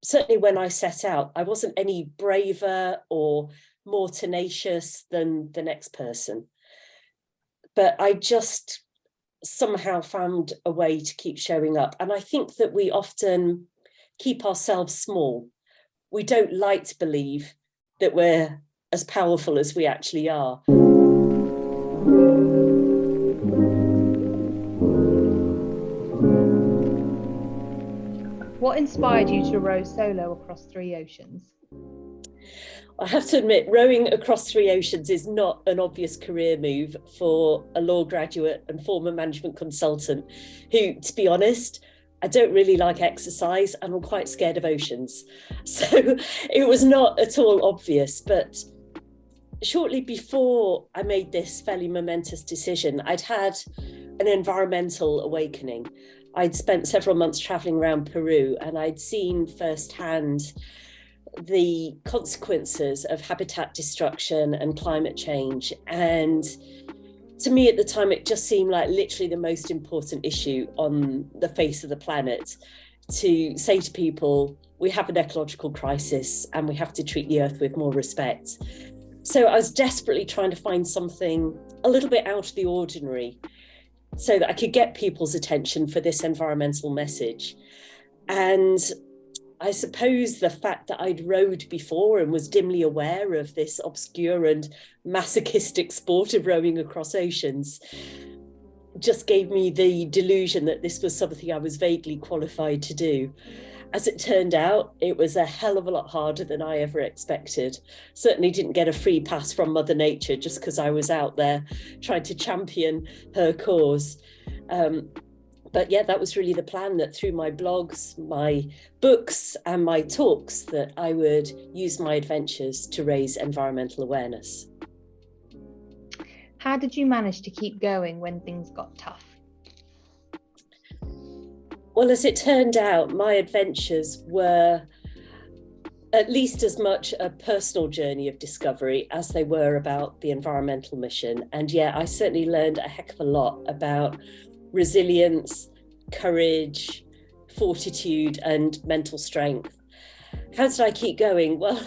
certainly when I set out, I wasn't any braver or more tenacious than the next person. But I just somehow found a way to keep showing up. And I think that we often keep ourselves small. We don't like to believe that we're as powerful as we actually are. What inspired you to row solo across 3 oceans? I have to admit, rowing across 3 oceans is not an obvious career move for a law graduate and former management consultant who, to be honest, I don't really like exercise and I'm quite scared of oceans. So it was not at all obvious. But shortly before I made this fairly momentous decision, I'd had an environmental awakening. I'd spent several months traveling around Peru and I'd seen firsthand the consequences of habitat destruction and climate change. And to me at the time, it just seemed like literally the most important issue on the face of the planet, to say to people, we have an ecological crisis and we have to treat the earth with more respect. So I was desperately trying to find something a little bit out of the ordinary so that I could get people's attention for this environmental message. And I suppose the fact that I'd rowed before and was dimly aware of this obscure and masochistic sport of rowing across oceans just gave me the delusion that this was something I was vaguely qualified to do. As it turned out, it was a hell of a lot harder than I ever expected. Certainly didn't get a free pass from Mother Nature just because I was out there trying to champion her cause. But yeah, that was really the plan, that through my blogs, my books and my talks, that I would use my adventures to raise environmental awareness. How did you manage to keep going when things got tough? Well, as it turned out, my adventures were at least as much a personal journey of discovery as they were about the environmental mission. And yeah, I certainly learned a heck of a lot about resilience, courage, fortitude, and mental strength. How did I keep going? Well,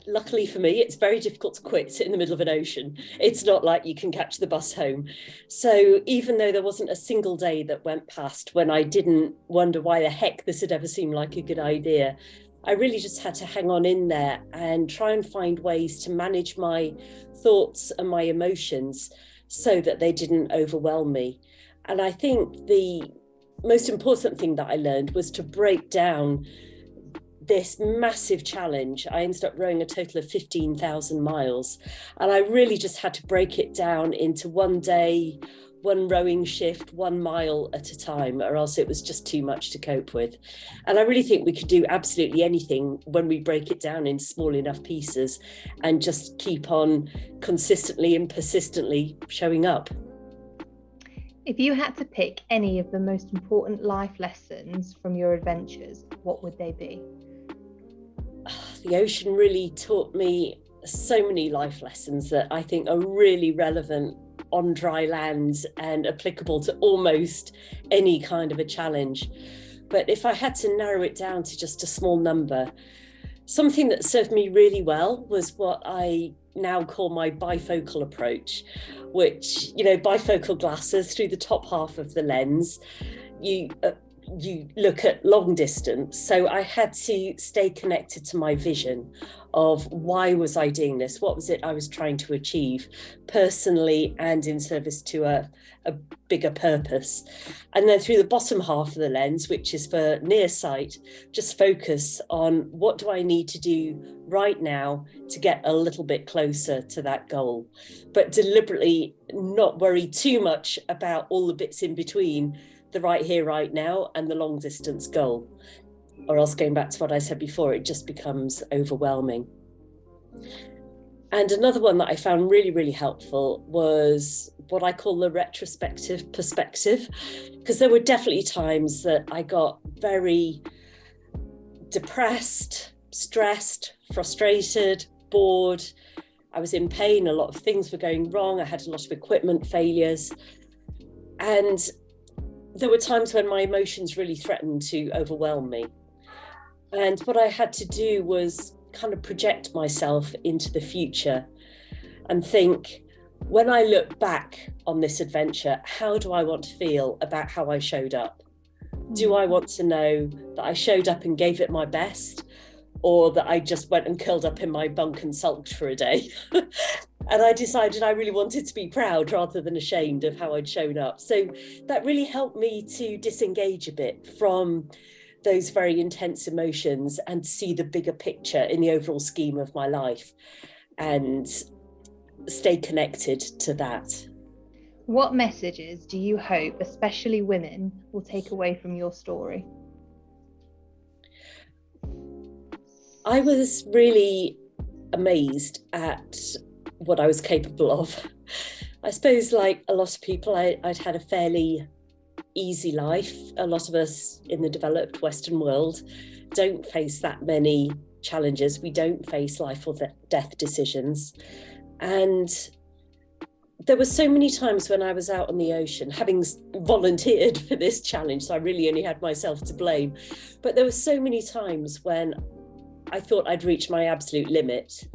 luckily for me, it's very difficult to quit in the middle of an ocean. It's not like you can catch the bus home. So even though there wasn't a single day that went past when I didn't wonder why the heck this had ever seemed like a good idea, I really just had to hang on in there and try and find ways to manage my thoughts and my emotions so that they didn't overwhelm me. And I think the most important thing that I learned was to break down this massive challenge. I ended up rowing a total of 15,000 miles. And I really just had to break it down into one day, one rowing shift, 1 mile at a time, or else it was just too much to cope with. And I really think we could do absolutely anything when we break it down in small enough pieces and just keep on consistently and persistently showing up. If you had to pick any of the most important life lessons from your adventures, what would they be? The ocean really taught me so many life lessons that I think are really relevant on dry land and applicable to almost any kind of a challenge. But if I had to narrow it down to just a small number, something that served me really well was what I now call my bifocal approach, which, bifocal glasses through the top half of the lens, you look at long distance. So I had to stay connected to my vision of why was I doing this? What was it I was trying to achieve personally and in service to a bigger purpose? And then through the bottom half of the lens, which is for near sight, just focus on what do I need to do right now to get a little bit closer to that goal, but deliberately not worry too much about all the bits in between the right here, right now, and the long distance goal. Or else, going back to what I said before, it just becomes overwhelming. And another one that I found really, really helpful was what I call the retrospective perspective, because there were definitely times that I got very depressed, stressed, frustrated, bored. I was in pain. A lot of things were going wrong. I had a lot of equipment failures. And there were times when my emotions really threatened to overwhelm me. And what I had to do was kind of project myself into the future and think, when I look back on this adventure, how do I want to feel about how I showed up? Do I want to know that I showed up and gave it my best, or that I just went and curled up in my bunk and sulked for a day? And I decided I really wanted to be proud rather than ashamed of how I'd shown up. So that really helped me to disengage a bit from those very intense emotions and see the bigger picture in the overall scheme of my life and stay connected to that. What messages do you hope, especially women, will take away from your story? I was really amazed at what I was capable of. I suppose, like a lot of people, I'd had a fairly easy life. A lot of us in the developed Western world don't face that many challenges. We don't face life or death decisions. And there were so many times when I was out on the ocean, having volunteered for this challenge, so I really only had myself to blame. But there were so many times when I thought I'd reached my absolute limit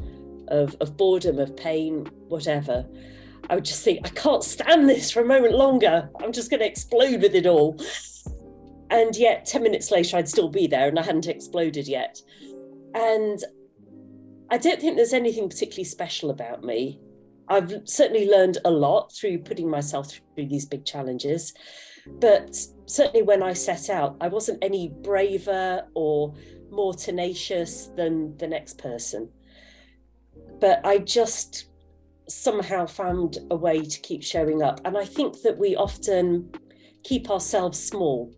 of boredom, of pain, whatever. I would just think, I can't stand this for a moment longer. I'm just going to explode with it all. And yet 10 minutes later, I'd still be there and I hadn't exploded yet. And I don't think there's anything particularly special about me. I've certainly learned a lot through putting myself through these big challenges. But certainly when I set out, I wasn't any braver or more tenacious than the next person. But I just somehow found a way to keep showing up. And I think that we often keep ourselves small.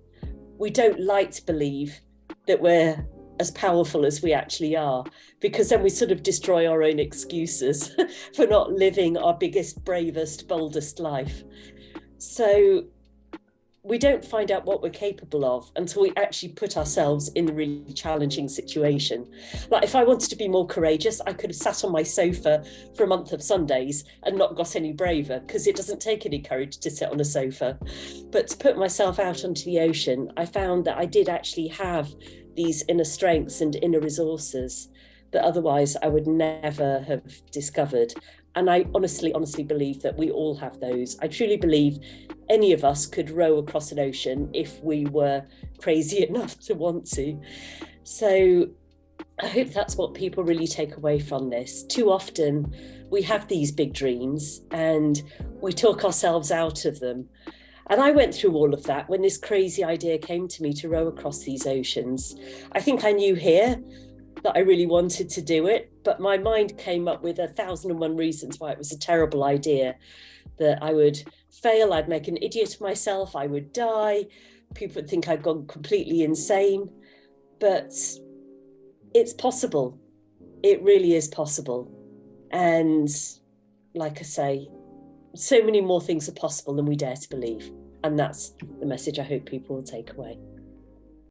We don't like to believe that we're as powerful as we actually are, because then we sort of destroy our own excuses for not living our biggest, bravest, boldest life. So we don't find out what we're capable of until we actually put ourselves in a really challenging situation. Like if I wanted to be more courageous, I could have sat on my sofa for a month of Sundays and not got any braver, because it doesn't take any courage to sit on a sofa. But to put myself out onto the ocean, I found that I did actually have these inner strengths and inner resources that otherwise I would never have discovered. And I honestly believe that we all have those. I truly believe any of us could row across an ocean if we were crazy enough to want to. So I hope that's what people really take away from this. Too often we have these big dreams and we talk ourselves out of them. And I went through all of that when this crazy idea came to me to row across these oceans. I think I knew here that I really wanted to do it, but my mind came up with 1,001 reasons why it was a terrible idea, that I would fail, I'd make an idiot of myself, I would die, people would think I'd gone completely insane. But it's possible. It really is possible. And like I say, so many more things are possible than we dare to believe. And that's the message I hope people will take away.